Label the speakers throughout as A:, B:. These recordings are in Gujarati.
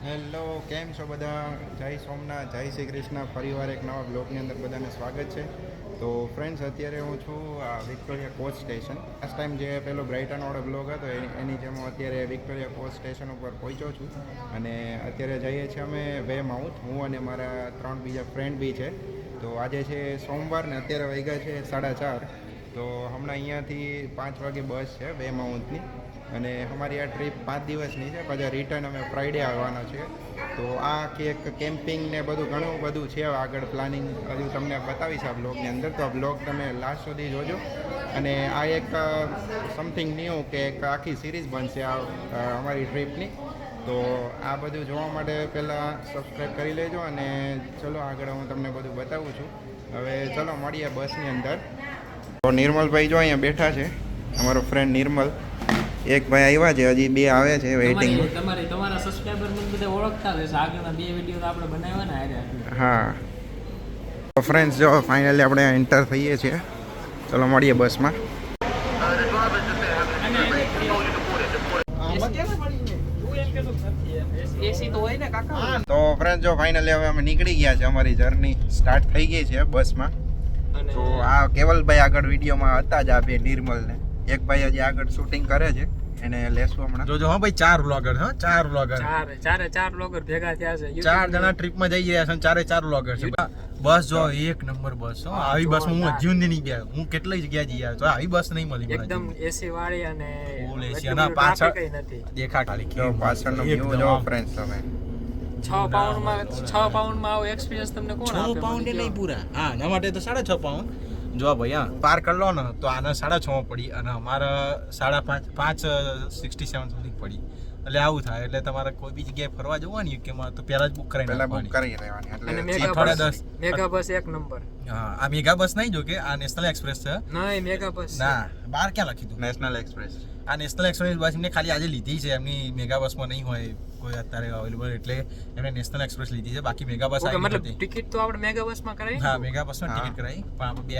A: હેલો, કેમ છો બધા? જય સોમનાથ, જય શ્રી કૃષ્ણ. ફરીવાર એક નવા બ્લોગની અંદર બધાને સ્વાગત છે. તો ફ્રેન્ડ્સ, અત્યારે હું છું Victoria coach station. Last time જે પેલો બ્રાઇટનવાળો બ્લોગ હતો એની જેમ હું અત્યારે વિક્ટોરિયા કોચ સ્ટેશન ઉપર પહોંચ્યો છું. અને અત્યારે જઈએ છીએ અમે વે માઉથ, હું અને મારા 3 બીજા ફ્રેન્ડ બી છે. તો આજે છે સોમવાર ને અત્યારે વાગ્યા છે 4:30. તો હમણાં અહીંયાથી 5 વાગે બસ છે વે માઉથની. અને અમારી આ ટ્રીપ 5 દિવસની છે. પછી રિટર્ન અમે ફ્રાઈડે આવવાના છે. તો આ કેક કેમ્પિંગ ને બધું ઘણું બધું છે આગળ પ્લાનિંગ, હજુ તમને બતાવીશ આ બ્લોગની અંદર. તો આ બ્લોગ તમે લાસ્ટ સુધી જોજો. અને આ એક સમથિંગ ન્યૂ કે એક આખી સિરીઝ બનશે આ અમારી ટ્રીપની. તો આ બધું જોવા માટે પહેલાં સબસ્ક્રાઈબ કરી લેજો. અને ચલો આગળ હું તમને બધું બતાવું છું. હવે ચલો મળીએ બસની અંદર. તો નિર્મલભાઈ જો અહીંયા બેઠા છે, અમારો ફ્રેન્ડ નિર્મલ. એક ભાઈ આવ્યા છે, હજી 2 આવે છે વેઇટિંગમાં.
B: તમારા સબસ્ક્રાઇબર મને બધા ઓળખતા હશે. આગળના 2 વિડિયો તો આપણે બનાવ્યા ને.
A: હા, તો ફ્રેન્ડ્સ જો ફાઇનલી આપણે એન્ટર થઈએ છીએ. ચલો મળીએ બસમાં. તો ફ્રેન્ડ જો ફાઇનલી હવે અમે નીકળી ગયા છે. અમારી જર્ની સ્ટાર્ટ થઈ ગઈ છે બસમાં. તો આ કેવલભાઈ આગળ વિડીયોમાં હતા જ, આ બે નિર્મલ ને એક ભાઈ હજી આગળ શૂટિંગ કરે છે, એને લેશું હમણાં.
C: જોજો હા ભાઈ, 4 વ્લોગર, હા 4 વ્લોગર,
B: ચારે વ્લોગર ભેગા થયા છે.
C: 4 જણા ટ્રીપમાં જઈ રહ્યા છે અને 4 વ્લોગર છે. બસ જો એક નંબર બસ. આવી બસમાં હું હજી સુધી નહીં ગયા. હું કેટલી જગ્યા જઈ આવ્યો તો આવી બસ નહીં મળી મને.
B: એકદમ એસી વાળી અને
C: ફૂલ એસી. અને પાછળ
B: કઈ નથી
C: દેખા ખાલી
A: જો પાછળનો વ્યૂ જો ફ્રેન્ડ્સ તમે.
B: 6 પાઉન્ડમાં આવો એક્સપિરિયન્સ તમને કોણ આપે?
C: 6 પાઉન્ડ નહીં પૂરા. હા, એના માટે તો 6.5 પાઉન્ડ. જો ભાઈ, હા પાર કરી લો ને તો આના 6.5 પડી અને અમારા 5.67 સમથિંગ પડી. એટલે આવું થાય. એટલે તમારે કોઈ બી જગ્યાએ ફરવા જવું હોય ને યુકેમાં તો પહેલા જ બુક કરાવી
A: બુક કરી લેવાની.
B: અને
A: એટલે
B: મેગા બસ એક નંબર.
C: હા, આ મેગા બસ નહીં, જો કે આ નેશનલ એક્સપ્રેસ છે.
B: નહીં, મેગા બસ
C: ના, બહાર ક્યાં લખી દઉં?
A: National express.
C: આ નેશનલ એક્સપ્રેસ બસ એમને ખાલી આજે લીધી છે. એમની મેગા બસમાં નહીં હોય કોઈ અત્યારે અવેલેબલ, એટલે એમને નેશનલ એક્સપ્રેસ લીધી છે. બાકી મેગા બસ આવી
B: મતલબ
C: નથી.
B: ટિકિટ તો આપણે મેગા બસમાં કરાવી.
C: હા, મેગા બસમાં ટિકિટ કરાવી, પણ આપણે બે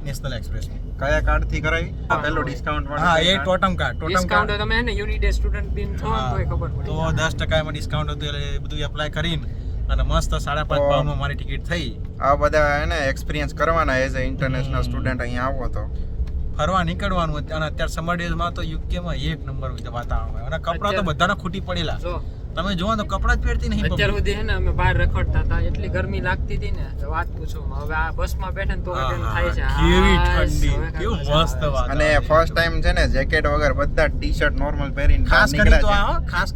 C: નેશનલ એક્સપ્રેસમાં.
A: કયા કાર્ડ થી કરાવી? પેલો ડિસ્કાઉન્ટ વાળો.
C: હા, એ ટોટમ કાર્ડ.
B: ડિસ્કાઉન્ટ તમે હે ને યુનિડે સ્ટુડન્ટ બિન છો તો ખબર પડે.
C: તો 10% એમાં ડિસ્કાઉન્ટ હતું. એટલે બધું એપ્લાય કરીને અને મસ્ત 5.5 પાઉન્ડમાં મારી ટિકિટ થઈ.
A: આ બધા એને એક્સપિરિયન્સ કરવાના એઝ અ ઇન્ટરનેશનલ સ્ટુડન્ટ અહીંયા આવો તો
C: ફરવા નીકળવાનું. અને અત્યારે સમર ડેઝમાં તો યુકેમાં એક નંબર વાતાવરણ હોય. અને કપડાં તો બધાના ખૂટી પડેલા. તમે જોવો તો કપડાં જ પહેરતી નહીં.
B: અત્યાર સુધી હે ને અમે બહાર રખડતા હતા, એટલી ગરમી લાગતી હતી ને વાત પૂછો. હવે આ બસમાં બેઠા ને તો એમ થાય છે
C: કેવી ઠંડી, કેવું મસ્ત વાત.
A: અને ફર્સ્ટ ટાઈમ છે ને જેકેટ વગર બધા ટી-શર્ટ નોર્મલ પહેરીને
C: ખાસ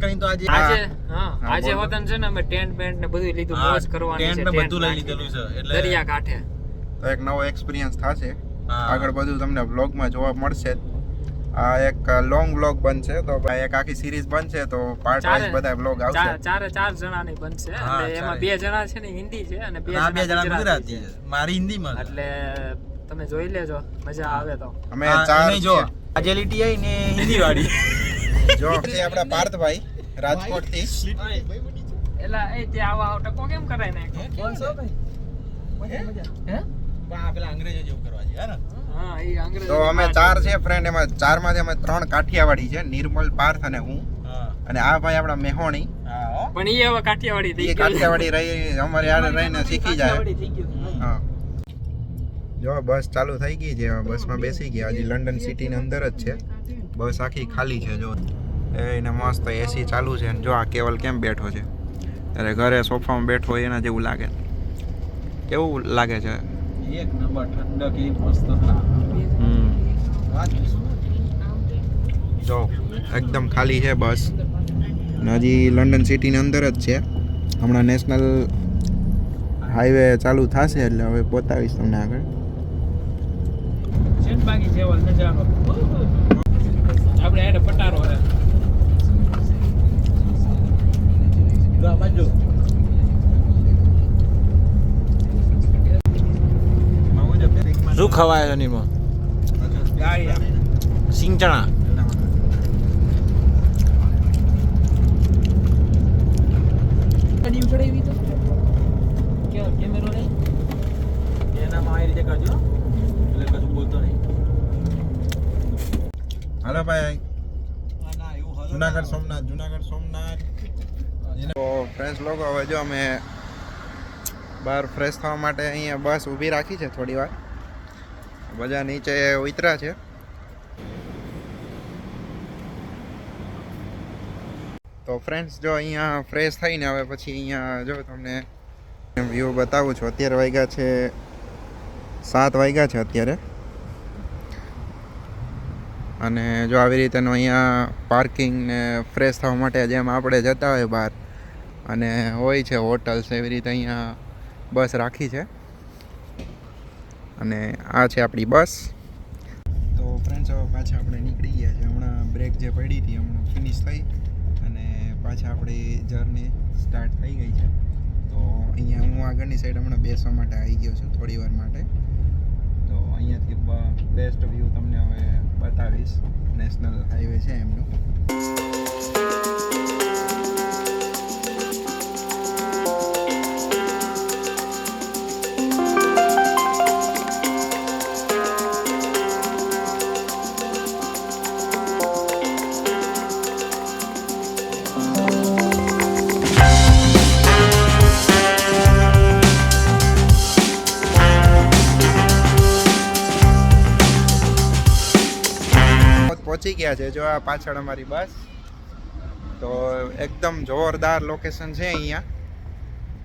C: કરીને તો
B: આજે હોતન છે ને અમે ટેન્ટ બેન્ટ ને બધું લીધું, મોજ કરવાની છે.
C: ટેન્ટ ને બધું લઈ લીધેલું છે. એટલે
B: દરિયા કાંઠે
A: તો એક નવો એક્સપિરિયન્સ થશે. આગળ બધું તમને વ્લોગમાં જોવા મળશે. આ એક લોંગ વ્લોગ બનશે. તો ભાઈ એક આખી સિરીઝ બનશે. તો પાર્ટ વાઇઝ બધા વ્લોગ આવશે.
B: ચાર જણાની બનશે. એટલે એમાં 2 જણા છે ને હિન્દી છે અને 2
C: જણા ગુજરાતી છે. મારી હિન્દીમાં.
B: એટલે તમે જોઈ લેજો, મજા આવે. તો
A: અમે 4
C: જો આજે લીટી આવી ને હિન્દી વાળી.
A: જો છે આપડા પાર્થભાઈ રાજકોટ થી.
B: એલા એ તે આવા ટકો કેમ કરાય ને?
C: કોણ છો ભાઈ? હે? પેલા અંગ્રેજો જેવું કરવા છે ને.
B: હા, એ અંગ્રેજી.
A: તો અમે 4 છે ફ્રેન્ડ. એમાં 4 માંથી અમે 3 કાઠિયાવાડી છે, નિર્મલ, પાર્થ અને હું. અને આ ભાઈ આપડા મેહોણી.
B: પણ એ હવે કાઠિયાવાડી થઈ ગઈ.
A: કાઠિયાવાડી રહી અમારી આડે રહીને શીખી જાય. હા, જો બસ ચાલુ થઈ ગઈ છે. બસમાં બેસી ગયા. હજી લંડન સિટીની અંદર જ છે. બસ આખી ખાલી છે. જો એને મસ્ત એસી ચાલુ છે. જો આ કેવલ કેમ બેઠો છે, અરે ઘરે સોફામાં બેઠો હોય એના જેવું લાગે. કેવું લાગે છે?
C: એક નંબર ઠંડક, એ મસ્ત.
A: જો એકદમ ખાલી છે બસ. હજી લંડન સિટીની અંદર જ છે. હમણાં નેશનલ હાઈવે ચાલુ થશે એટલે હવે બતાવીશ તમને આગળ.
B: બાકી જેવલ નજારો આપણે એને પટારો હે.
C: શું ખવાય છે નીમાં? સિંગચણા.
B: કેમેરો નહીં
C: એનામાં આવી રીતે કરજો એટલે કશું બોલતો નહીં.
A: હાલો ભાઈ, જુનાગઢ સોમનાથ. તો ફ્રેન્ડ્સ લોકો હવે જો અમે બહાર ફ્રેશ થવા માટે અહીંયા બસ ઊભી રાખી છે થોડી વાર. બધા નીચે ઉતરા છે. તો ફ્રેન્ડ્સ જો અહીંયા ફ્રેશ થઈને હવે પછી અહીંયા જો તમને વ્યૂ બતાવું છું. અત્યારે વાગ્યા છે 7 વાગ્યા છે અત્યારે. અને જો આવી રીતેનું અહીંયા પાર્કિંગ ને ફ્રેશ થવા માટે જેમ આપણે જતા હોય બહાર અને હોય છે હોટલ્સ, એવી રીતે અહીંયા બસ રાખી છે. અને આ છે આપણી બસ. તો ફ્રેન્ડ્સ હવે પાછા આપણે નીકળી ગયા છે. હમણાં બ્રેક જે પડી હતી હમણાં ફિનિશ થઈ અને પાછા આપણી જર્ની સ્ટાર્ટ થઈ ગઈ છે. તો અહીંયા હું આગળની સાઈડ હમણાં બેસવા માટે આવી ગયો છું થોડી વાર માટે. તો અહીંયાથી બેસ્ટ વ્યૂ તમને હવે બતાવીશ. નેશનલ હાઈવે છે એમનું. પહોંચી ગયા છે. જો આ પાછળ અમારી બસ. તો એકદમ જોરદાર લોકેશન છે અહીંયા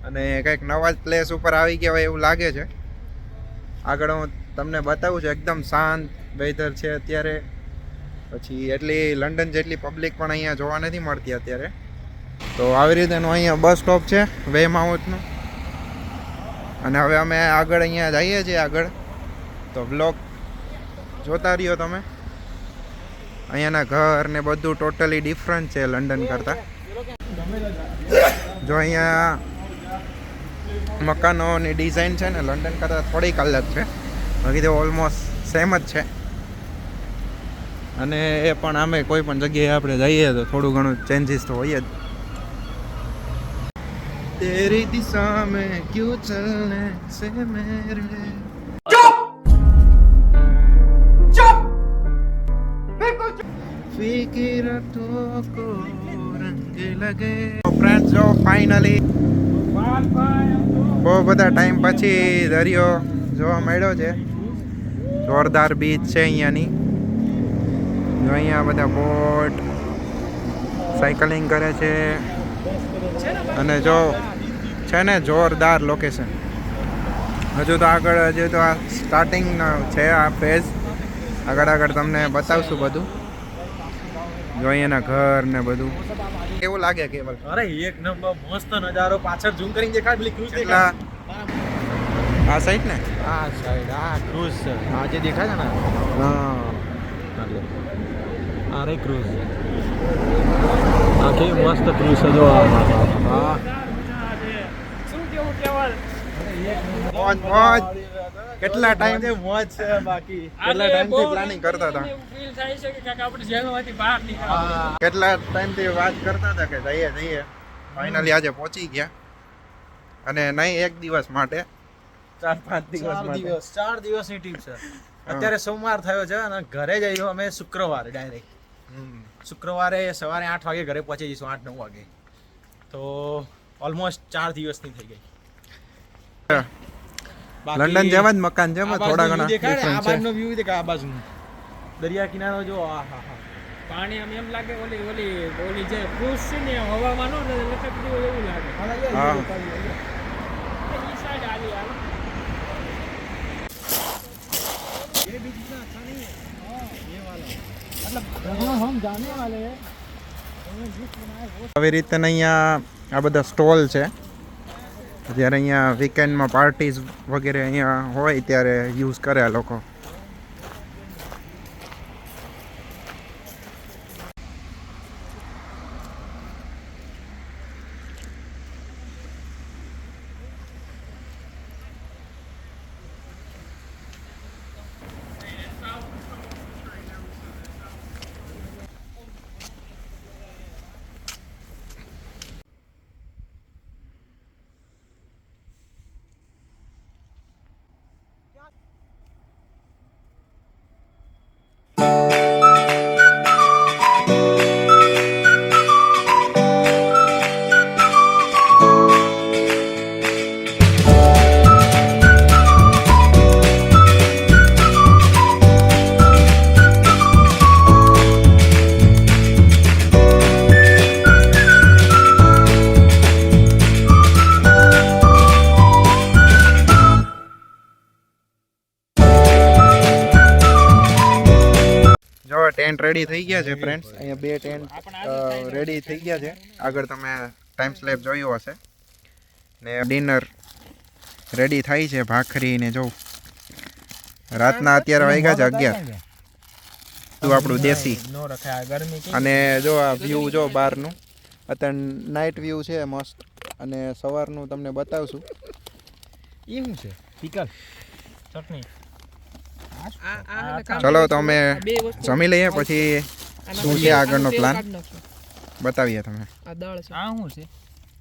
A: અને કંઈક નવા જ પ્લેસ ઉપર આવી ગયા હોય એવું લાગે છે. આગળ હું તમને બતાવું છું. એકદમ શાંત વેધર છે અત્યારે. પછી એટલી લંડન જેટલી પબ્લિક પણ અહીંયા જોવા નથી મળતી અત્યારે. તો આવી રીતેનું અહીંયા બસ સ્ટોપ છે વેમાઉથનું. અને હવે અમે આગળ અહીંયા જઈએ છીએ આગળ. તો બ્લોગ જોતા રહ્યો તમે. અહીંયાના ઘર ને બધું ટોટલી ડિફરન્ટ છે લંડન કરતાં. જો અહીંયા મકાનોની ડિઝાઇન છે ને લંડન કરતાં થોડીક અલગ છે. બાકી તો ઓલમોસ્ટ સેમ જ છે. અને એ પણ આમે કોઈ પણ જગ્યાએ આપણે જઈએ તો થોડું ઘણું ચેન્જીસ તો હોય જ. તેરી દિશા મેં ક્યું ચલને સે મેરે फिकिरतों को रंग लगे. फ्रेंड्स जो फाइनली બહુ બધા ટાઈમ પછી દરિયો જોવા મળ્યો છે. જોરદાર બીચ છે અહીંયાની. જો અહીંયા બધા બોટ સાયકલિંગ કરે છે અને જો છે ને જોરદાર લોકેશન. હજુ તો આગળ તો આ સ્ટાર્ટિંગ છે આ ફેઝ. આગળ તમને બતાવશું બધું. જો અહીંયાના ઘર ને બધું કેવું લાગે કેવલ?
C: અરે એક નંબર મસ્ત નજારો. પાછળ ઝૂમ કરીને દેખાડ પેલી ક્રૂઝ
A: કેટલા આ સાઈડ ને
C: આ સાઈડ આ ક્રૂઝ છે. આ જે દેખાય છે ને
A: હા
C: આ રે ક્રૂઝ. આ કેવી મસ્ત ક્રૂઝ છે જો. હા
B: શું કેવું કેવલ?
A: મોજ મોજ. કેટલા ટાઈમ
C: મોજ છે બાકી.
A: કેટલા ટાઈમથી પ્લાનિંગ કરતા હતા?
B: ફીલ થાય છે કે કાકા આપણે જેલમાંથી બહાર નીકળ્યા.
A: કેટલા ટાઈમથી વાત કરતા હતા કે જઈએ. ફાઇનલી આજે પહોંચી ગયા. અને નહીં એક દિવસ માટે 4-5 દિવસ માટે.
C: 4 દિવસની ટ્રીપ છે. અત્યારે સોમવાર થયો છે અને ઘરે જઈશું અમે શુક્રવારે ડાયરેક્ટ. શુક્રવારે સવારે 8 વાગે ઘરે પહોંચી જઈશું. 8-9 વાગે. તો ઓલમોસ્ટ 4 દિવસની થઈ ગઈ.
A: લંડન જેવા જ મકાન છે થોડા ઘણા
C: દેખાય. આ બાજુનો વ્યૂ દેખાય. આ બાજુનો દરિયા કિનારો જો. આહા
B: પાણી આમ એમ લાગે ઓલી જે ક્રૂઝ છે ને હવામાં નો લટકતી હોય એવું લાગે.
A: હા
B: ઈ સાઈડ આવી હાલ.
C: ये बीच इतना अच्छा नहीं है. हाँ ये वाला मतलब जहाँ हम जाने वाले हैं
A: આવી રીતે અહીંયા આ બધા સ્ટોલ છે. જ્યારે અહીંયા વીકેન્ડમાં પાર્ટીઝ વગેરે અહીંયા હોય ત્યારે યુઝ કરે આ લોકો. ટેન્ટ રેડી થઈ ગયા છે ફ્રેન્ડ્સ. અહીંયા 2 ટેન્ટ રેડી થઈ ગયા છે. આગળ તમે ટાઈમ સ્લેબ જોયું હશે. ને ડિનર રેડી થાય છે, ભાખરી ને જો રાતના અત્યારે વાગ્યા છે 11. તું આપણું દેશી.
B: નો રખાય ગરમી કે
A: અને જો આ વ્યૂ જો બહારનું અત્યારે નાઇટ વ્યૂ છે મસ્ત. અને સવારનું તમને બતાવશું.
C: એ શું છે પિકલ
B: ચટણી.
A: ચલો તો અમે જમી લઈએ, પછી શું છે આગળનો પ્લાન બતાવીએ તમે.
D: આ દાળ છે,
B: આ શું છે?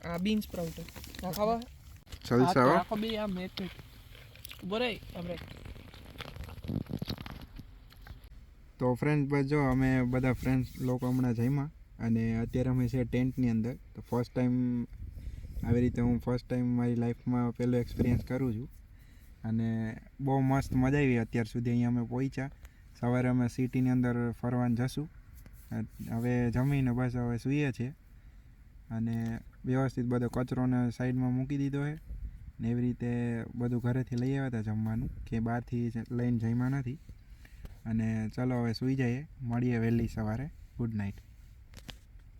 D: આ બીન સ્પ્રાઉટ આ ખાવા
A: જલસા હો.
D: આખો બે આમ એક ઉભો રહી આપણે
A: તો ફ્રેન્ડ બસ જો અમે બધા ફ્રેન્ડ્સ લોકો હમણાં જમ્યા અને અત્યારે અમે છે ટેન્ટની અંદર. તો ફર્સ્ટ ટાઈમ આવી રીતે હું મારી લાઈફમાં પહેલો એક્સપિરિયન્સ કરું છું અને બહુ મસ્ત મજા આવી. અત્યાર સુધી અહીંયા અમે પહોંચ્યા. સવારે અમે સિટીની અંદર ફરવાનું જશું. હવે જમીને બસ હવે સૂઈએ છીએ અને વ્યવસ્થિત બધો કચરોને સાઈડમાં મૂકી દીધો છે ને એવી રીતે બધું ઘરેથી લઈ આવ્યા હતા જમવાનું, કે બહારથી લઈને જમ્યા નથી. અને ચલો હવે સૂઈ જઈએ, મળીએ વહેલી સવારે. Good night.